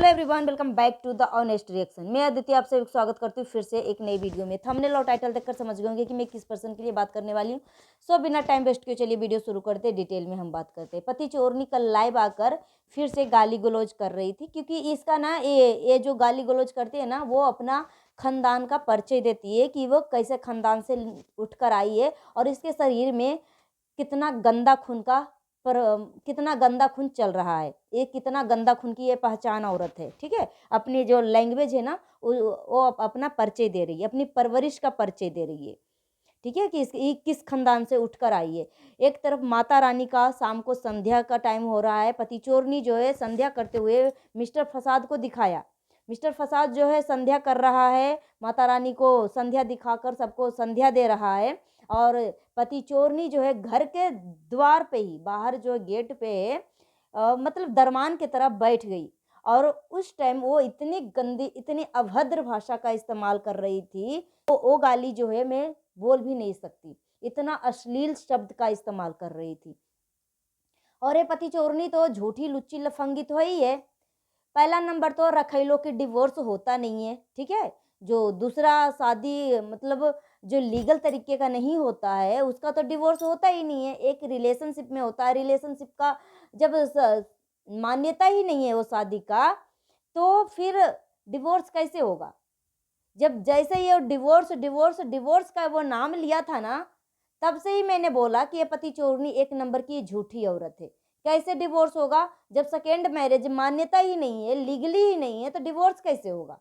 Hello everyone, welcome back to the honest reaction. मैं अदिति आप सभी स्वागत करती हूँ फिर से एक नई वीडियो में। थंबनेल और टाइटल देखकर समझ गए होंगे कि मैं किस पर्सन के लिए बात करने वाली हूँ। सो बिना टाइम वेस्ट किए चलिए वीडियो शुरू करते हैं। डिटेल में हम बात करते हैं। पति चोरनी कल लाइव आकर फिर से गाली गलौज कर रही थी, क्योंकि इसका ना ये जो गाली गलौज करती है ना, वो अपना खानदान का परिचय देती है कि वो कैसे खानदान से उठकर आई है और इसके शरीर में कितना गंदा खून का पर कितना गंदा खून चल रहा है। ये कितना गंदा खून की ये पहचान औरत है। ठीक है, अपनी जो लैंग्वेज है ना, वो अपना परिचय दे रही है, अपनी परवरिश का परिचय दे रही है। ठीक है, कि ये किस खानदान से उठकर आई है। एक तरफ माता रानी का शाम को संध्या का टाइम हो रहा है, पति चोरनी जो है संध्या करते हुए मिस्टर फसाद को दिखाया। मिस्टर फसाद जो है संध्या कर रहा है, माता रानी को संध्या दिखाकर सबको संध्या दे रहा है। और पति चोरनी जो है घर के द्वार पे ही, बाहर जो गेट पे मतलब दरमान की तरफ बैठ गई। और उस टाइम वो इतनी गंदी, इतनी अभद्र भाषा का इस्तेमाल कर रही थी। वो गाली जो है मैं बोल भी नहीं सकती, इतना अश्लील शब्द का इस्तेमाल कर रही थी। और ये पति चोरनी तो झूठी लुच्ची लफंगी तो ही है। पहला नंबर तो रखैलों की डिवोर्स होता नहीं है। ठीक है, जो दूसरा शादी मतलब जो लीगल तरीके का नहीं होता है उसका तो डिवोर्स होता ही नहीं है। एक रिलेशनशिप में होता है। रिलेशनशिप का जब मान्यता ही नहीं है वो शादी का, तो फिर डिवोर्स कैसे होगा। जब जैसे ये डिवोर्स डिवोर्स डिवोर्स का वो नाम लिया था ना, तब से ही मैंने बोला कि ये पति चोरनी एक नंबर की झूठी औरत है। कैसे डिवोर्स होगा जब सेकेंड मैरिज मान्यता ही नहीं है, लीगली ही नहीं है, तो डिवोर्स कैसे होगा।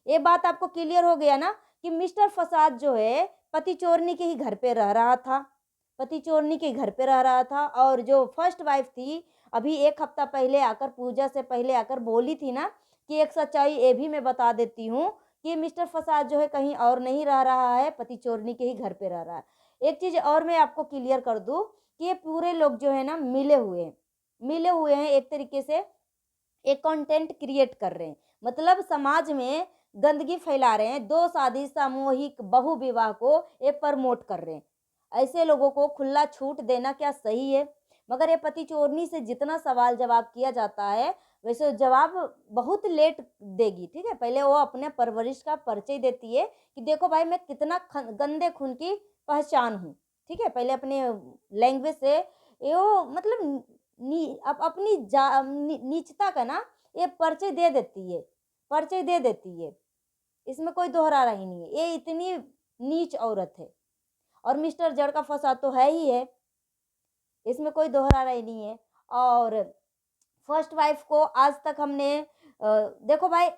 ये बात आपको क्लियर हो गया ना कि मिस्टर फसाद जो है पति चोरनी के ही घर पे रह रहा था। पति चोरनी के घर पे रह रहा था। और जो फर्स्ट वाइफ थी, अभी एक हफ्ता पहले आकर, पूजा से पहले आकर बोली थी ना कि एक सच्चाई ये भी मैं बता देती हूँ कि मिस्टर फसाद जो है कहीं और नहीं रह रहा है, पति चोरनी के ही घर पे रह रहा है। एक चीज और मैं आपको क्लियर कर दूं कि ये पूरे लोग जो है ना मिले हुए हैं एक तरीके से, एक कंटेंट क्रिएट कर रहे हैं। मतलब समाज में गंदगी फैला रहे हैं। दो शादी सामूहिक बहु विवाह को ये प्रमोट कर रहे हैं। ऐसे लोगों को खुला छूट देना क्या सही है। मगर ये पति चोरनी से जितना सवाल जवाब किया जाता है, वैसे जवाब बहुत लेट देगी। ठीक है, पहले वो अपने परवरिश का परिचय देती है कि देखो भाई मैं कितना गंदे खून की पहचान हूँ। ठीक है, पहले अपने लैंग्वेज से यो मतलब अपनी नीचता का ना ये परिचय दे देती है, परिचय दे देती है। इसमें कोई दोहरा रही नहीं है। ये इतनी नीच औरत है। और मिस्टर जड़ का फंसा तो है ही है, इसमें कोई दोहरा रही नहीं है। और फर्स्ट वाइफ को आज तक हमने देखो भाई,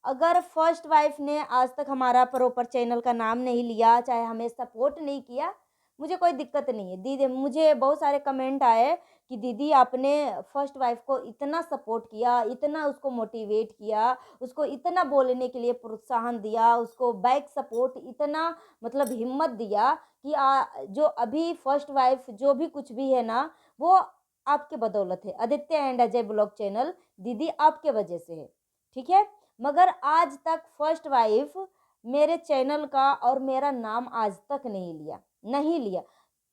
अगर फर्स्ट वाइफ ने आज तक हमारा प्रॉपर चैनल का नाम नहीं लिया, चाहे हमें सपोर्ट नहीं किया, मुझे कोई दिक्कत नहीं है। दीदी, मुझे बहुत सारे कमेंट आए कि दीदी आपने फर्स्ट वाइफ को इतना सपोर्ट किया, इतना उसको मोटिवेट किया, उसको इतना बोलने के लिए प्रोत्साहन दिया, उसको बैक सपोर्ट इतना मतलब हिम्मत दिया कि जो अभी फर्स्ट वाइफ जो भी कुछ भी है ना, वो आपके बदौलत है। Aditya and Ajay blog channel दीदी आपके वजह से है। ठीक है, मगर आज तक फर्स्ट वाइफ मेरे चैनल का और मेरा नाम आज तक नहीं लिया, नहीं लिया।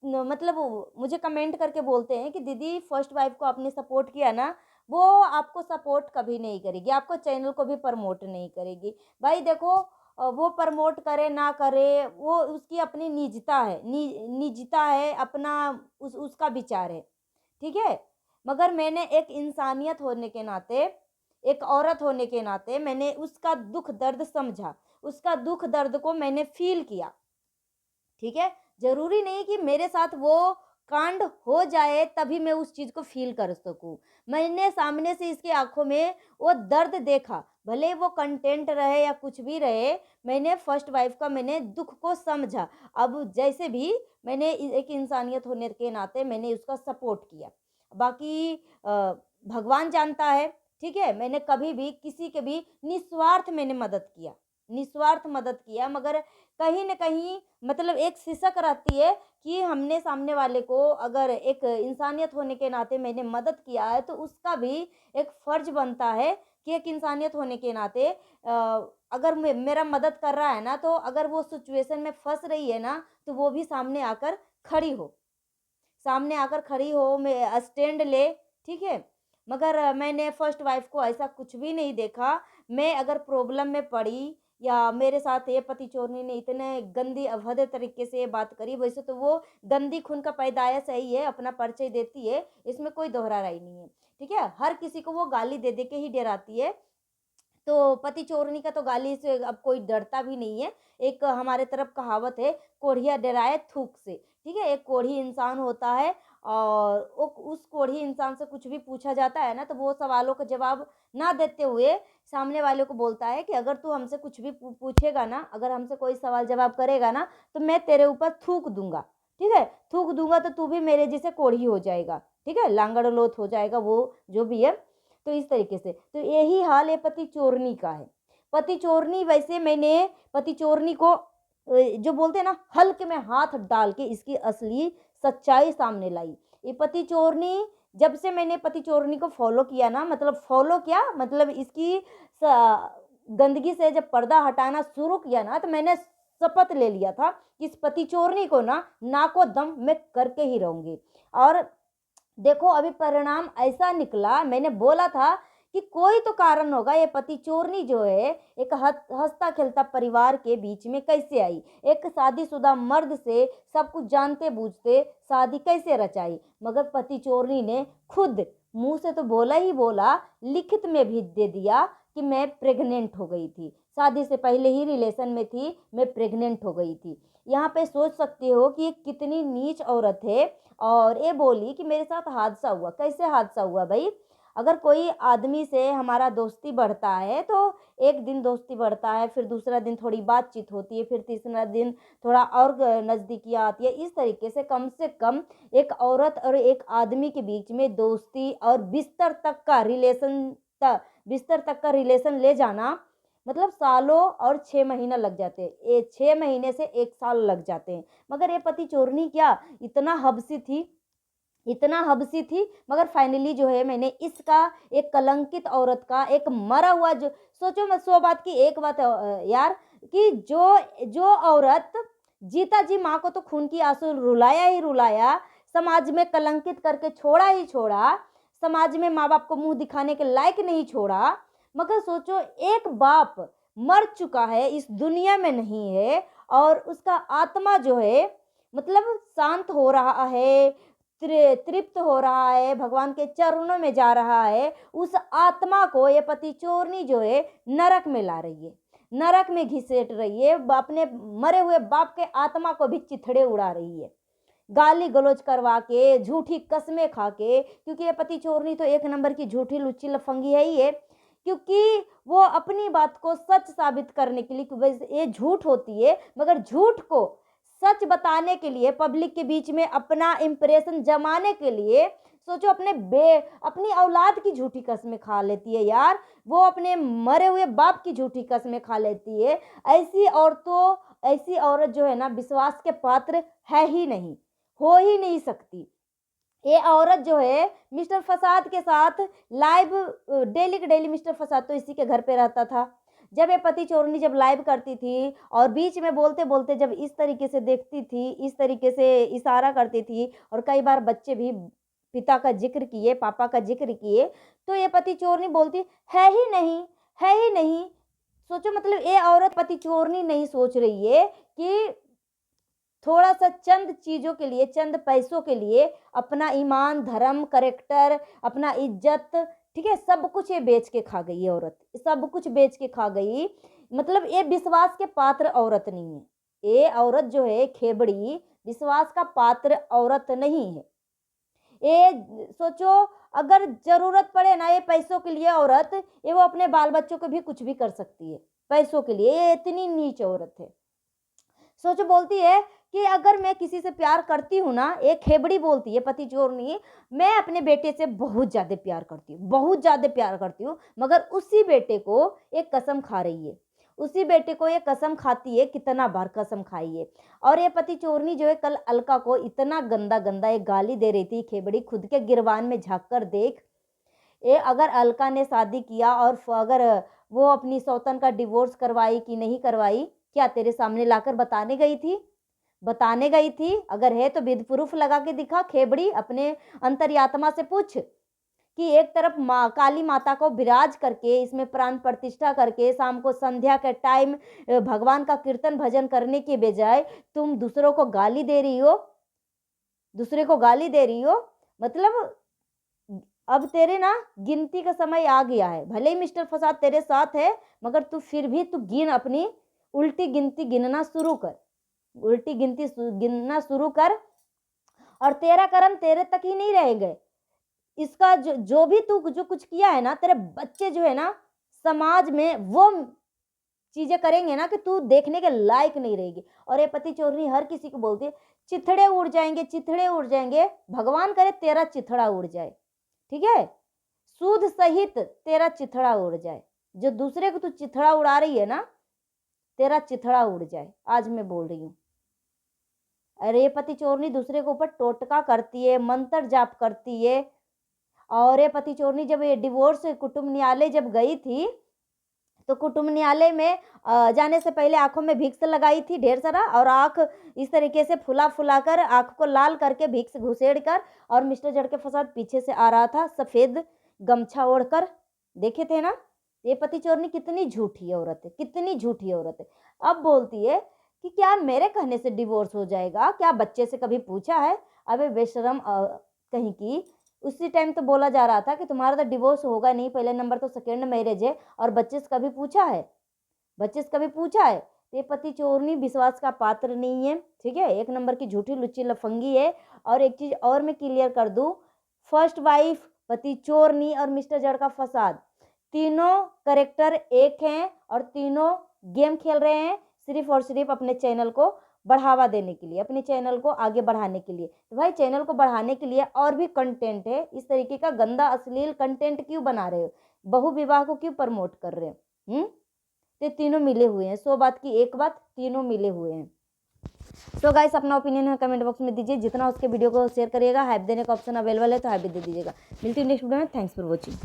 मतलब मुझे कमेंट करके बोलते हैं कि दीदी फर्स्ट वाइफ को आपने सपोर्ट किया ना, वो आपको सपोर्ट कभी नहीं करेगी, आपको चैनल को भी प्रमोट नहीं करेगी। भाई देखो, वो प्रमोट करे ना करे वो उसकी अपनी निजता है, निजता है, अपना उसका विचार है। ठीक है, मगर मैंने एक इंसानियत होने के नाते, एक औरत होने के नाते मैंने उसका दुख दर्द समझा, उसका दुख दर्द को मैंने फील किया। ठीक है, जरूरी नहीं कि मेरे साथ वो कांड हो जाए तभी मैं उस चीज को फील कर सकूं। मैंने सामने से इसकी आंखों में वो दर्द देखा, भले वो कंटेंट रहे या कुछ भी रहे। मैंने फर्स्ट वाइफ का मैंने दुख को समझा। अब जैसे भी मैंने एक इंसानियत होने के नाते मैंने उसका सपोर्ट किया। बाकी भगवान जानता है। ठीक है, मैंने कभी भी किसी के भी निस्वार्थ मैंने मदद किया, निस्वार्थ मदद किया। मगर कहीं न कहीं मतलब एक सिसक रहती है कि हमने सामने वाले को अगर एक इंसानियत होने के नाते मैंने मदद किया है, तो उसका भी एक फ़र्ज़ बनता है कि एक इंसानियत होने के नाते अगर मेरा मदद कर रहा है ना, तो अगर वो सिचुएशन में फँस रही है ना, तो वो भी सामने आकर खड़ी हो, सामने आकर खड़ी हो, मैं स्टैंड ले। ठीक है, मगर मैंने फर्स्ट वाइफ को ऐसा कुछ भी नहीं देखा। मैं अगर प्रॉब्लम में पड़ी या मेरे साथ ये पति चोरनी ने इतने गंदी अभद्र तरीके से ये बात करी, वैसे तो वो गंदी खून का पैदाइश है, ये अपना परिचय देती है, इसमें कोई दोहरा राय नहीं है। ठीक है, हर किसी को वो गाली दे दे के ही डराती है। तो पति चोरनी का तो गाली से अब कोई डरता भी नहीं है। एक हमारे तरफ कहावत है, कोढ़िया डराए थूक से। ठीक है, एक कोढ़ी इंसान होता है और उस कोढ़ी इंसान से कुछ भी पूछा जाता है ना, तो वो सवालों का जवाब ना देते हुए सामने वाले को बोलता है कि अगर तू हमसे कुछ भी पूछेगा ना, अगर हमसे कोई सवाल जवाब करेगा ना, तो मैं तेरे ऊपर थूक दूंगा। ठीक है, थूक दूंगा तो तू भी मेरे जैसे कोढ़ी हो जाएगा। ठीक है, लांगड़ लोथ हो जाएगा, वो जो भी है। तो इस तरीके से तो यही हाल है पति चोरनी का है। पति चोरनी, वैसे मैंने पति चोरनी को जो बोलते हैं ना, हल्के में हाथ डाल के इसकी असली सच्चाई सामने लाई। ये पति चोरनी, जब से मैंने पति चोरनी को फॉलो किया ना, मतलब फॉलो किया मतलब इसकी गंदगी से जब पर्दा हटाना शुरू किया ना, तो मैंने शपथ ले लिया था कि इस पति चोरनी को ना नाको दम मैं करके ही रहूंगी। और देखो अभी परिणाम ऐसा निकला, मैंने बोला था कि कोई तो कारण होगा, ये पति चोरनी जो है एक हंसता खेलता परिवार के बीच में कैसे आई, एक शादीशुदा मर्द से सब कुछ जानते बूझते शादी कैसे रचाई। मगर पति चोरनी ने खुद मुंह से तो बोला ही बोला, लिखित में भी दे दिया कि मैं प्रेग्नेंट हो गई थी, शादी से पहले ही रिलेशन में थी, मैं प्रेग्नेंट हो गई थी। यहाँ पे सोच सकते हो कि ये कितनी नीच औरत है। और ये बोली कि मेरे साथ हादसा हुआ। कैसे हादसा हुआ भाई? अगर कोई आदमी से हमारा दोस्ती बढ़ता है तो एक दिन दोस्ती बढ़ता है, फिर दूसरा दिन थोड़ी बातचीत होती है, फिर तीसरा दिन थोड़ा और नज़दीकियाँ आती है। इस तरीके से कम एक औरत और एक आदमी के बीच में दोस्ती और बिस्तर तक का रिलेशन ले जाना, मतलब सालों और 6 महीना लग जाते हैं। ये 6 महीने से 1 साल लग जाते हैं। मगर ये पति चोरनी क्या इतना हबसी थी, इतना हबसी थी। मगर फाइनली जो है मैंने इसका, एक कलंकित औरत का, एक मरा हुआ, जो सोचो मत, सौ बात की एक बात यार, कि जो जो औरत जीता जी माँ को तो खून की आंसू रुलाया ही रुलाया, समाज में कलंकित करके छोड़ा ही छोड़ा, समाज में माँ बाप को मुंह दिखाने के लायक नहीं छोड़ा। मगर सोचो, एक बाप मर चुका है, इस दुनिया में नहीं है, और उसका आत्मा जो है मतलब शांत हो रहा है, तृप्त हो रहा है, भगवान के चरणों में जा रहा है। उस आत्मा को ये पति चोरनी जो है नरक में ला रही है, नरक में घिसेट रही है, अपने मरे हुए बाप के आत्मा को भी चिथड़े उड़ा रही है, गाली गलौज करवा के, झूठी कस्में खा के। क्योंकि ये पति चोरनी तो एक नंबर की झूठी लुच्ची लफंगी है ही है। क्योंकि वो अपनी बात को सच साबित करने के लिए, ये झूठ होती है, मगर झूठ को सच बताने के लिए, पब्लिक के बीच में अपना इंप्रेशन जमाने के लिए, सोचो अपनी औलाद की झूठी कस्में खा लेती है यार, वो अपने मरे हुए बाप की झूठी कस्में खा लेती है। ऐसी औरत जो है ना, विश्वास के पात्र है ही नहीं, हो ही नहीं सकती। ये औरत जो है मिस्टर फसाद के साथ लाइव, डेली के डेली मिस्टर फसाद तो इसी के घर पे रहता था। जब ये पति चोरनी जब लाइव करती थी और बीच में बोलते बोलते जब इस तरीके से देखती थी, इस तरीके से इशारा करती थी, और कई बार बच्चे भी पिता का जिक्र किए, पापा का जिक्र किए, तो ये पति चोरनी बोलती है ही नहीं, है ही नहीं। सोचो, मतलब ये औरत पति चोरनी नहीं सोच रही है कि थोड़ा सा चंद चीजों के लिए, चंद पैसों के लिए अपना ईमान, धर्म, करेक्टर, अपना इज्जत, ठीक है, सब कुछ ये बेच के खा गई है औरत, सब कुछ बेच के खा गई। मतलब ये विश्वास के पात्र औरत नहीं है। ये औरत जो है खेबड़ी, विश्वास का पात्र औरत नहीं है। ये सोचो, अगर जरूरत पड़े ना ये पैसों के लिए औरत, ये वो अपने बाल बच्चों को भी कुछ भी कर सकती है पैसों के लिए। ये इतनी नीच औरत है। सोचो, बोलती है कि अगर मैं किसी से प्यार करती हूँ ना, एक खेबड़ी बोलती है पति चोरनी, मैं अपने बेटे से बहुत ज्यादा प्यार करती हूँ, बहुत ज्यादा प्यार करती हूँ। मगर उसी बेटे को एक कसम खा रही है, उसी बेटे को ये कसम खाती है, कितना बार कसम खाई है। और ये पति चोरनी जो है कल अलका को इतना गंदा गंदा एक गाली दे रही थी, खेबड़ी खुद के गिरबान में झांक कर देख। ये अगर अलका ने शादी किया और अगर वो अपनी सौतन का डिवोर्स करवाई कि नहीं करवाई, क्या तेरे सामने लाकर बताने गई थी? बताने गई थी? अगर है तो विद प्रूफ लगा के दिखा, खेबड़ी अपने अंतर्यात्मा से पूछ कि एक तरफ माँ काली माता को विराज करके इसमें प्राण प्रतिष्ठा करके शाम को संध्या के टाइम भगवान का कीर्तन भजन करने के बजाय तुम दूसरों को गाली दे रही हो, दूसरे को गाली दे रही हो। मतलब अब तेरे ना गिनती का समय आ गया है। भले ही मिस्टर फसाद तेरे साथ है, मगर तू फिर भी तू गिन, अपनी उल्टी गिनती गिनना शुरू कर, उल्टी गिनती गिनना शुरू कर। और तेरा कर्म तेरे तक ही नहीं रहेंगे। इसका जो भी तू जो कुछ किया है ना, तेरे बच्चे जो है ना समाज में वो चीजें करेंगे ना कि तू देखने के लायक नहीं रहेगी। और ये पति चोरनी हर किसी को बोलती है, चिथड़े उड़ जाएंगे, चिथड़े उड़ जाएंगे। भगवान करे तेरा चिथड़ा उड़ जाए, ठीक है, सूद सहित तेरा चिथड़ा उड़ जाए। जो दूसरे को तू चिथड़ा उड़ा रही है ना, तेरा चिथड़ा उड़ जाए, आज मैं बोल रही हूँ। अरे ये पति चोरनी दूसरे के ऊपर टोटका करती है, मंत्र जाप करती है। और ये पति चोरनी जब ये डिवोर्स कुटुंब न्यायालय जब गई थी, तो कुटुंब न्यायालय में जाने से पहले आंखों में भिक्स लगाई थी ढेर सारा, और आंख इस तरीके से फुला फुला कर आंख को लाल करके भिक्स घुसेड़ कर, और मिस्टर झड़के फसाद पीछे से आ रहा था सफेद गमछा ओढ़कर, देखे थे ना। ये पति चोरनी कितनी झूठी औरत है, कितनी झूठी औरत है। अब बोलती है कि क्या मेरे कहने से डिवोर्स हो जाएगा, क्या बच्चे से कभी पूछा है। अबे बेशरम कहीं की, उसी टाइम तो बोला जा रहा था कि तुम्हारा तो डिवोर्स होगा नहीं, पहले नंबर तो सेकेंड मैरिज है, और बच्चे से कभी पूछा है, बच्चे से कभी पूछा है। ये पति चोरनी विश्वास का पात्र नहीं है, ठीक है, एक नंबर की झूठी लुच्ची लफंगी है। और एक चीज और मैं क्लियर कर दूं, फर्स्ट वाइफ पति चोरनी और मिस्टर झड़का फसाद तीनों करेक्टर एक हैं, और तीनों गेम खेल रहे हैं सिर्फ और सिर्फ अपने चैनल को बढ़ावा देने के लिए, अपने चैनल को आगे बढ़ाने के लिए। तो भाई चैनल को बढ़ाने के लिए और भी कंटेंट है, इस तरीके का गंदा अश्लील कंटेंट क्यों बना रहे हो, बहु विवाह को क्यों प्रमोट कर रहे हो। तो तीनों मिले हुए हैं, 100 बात की एक बात, तीनों मिले हुए हैं। तो गाइस अपना ओपिनियन है कमेंट बॉक्स में दीजिए, जितना उसके वीडियो को शेयर करिएगा, हाइप देने का ऑप्शन अवेलेबल है तो हाइप भी दे दीजिएगा। मिलती है नेक्स्ट वीडियो में, थैंक्स फॉर वॉचिंग।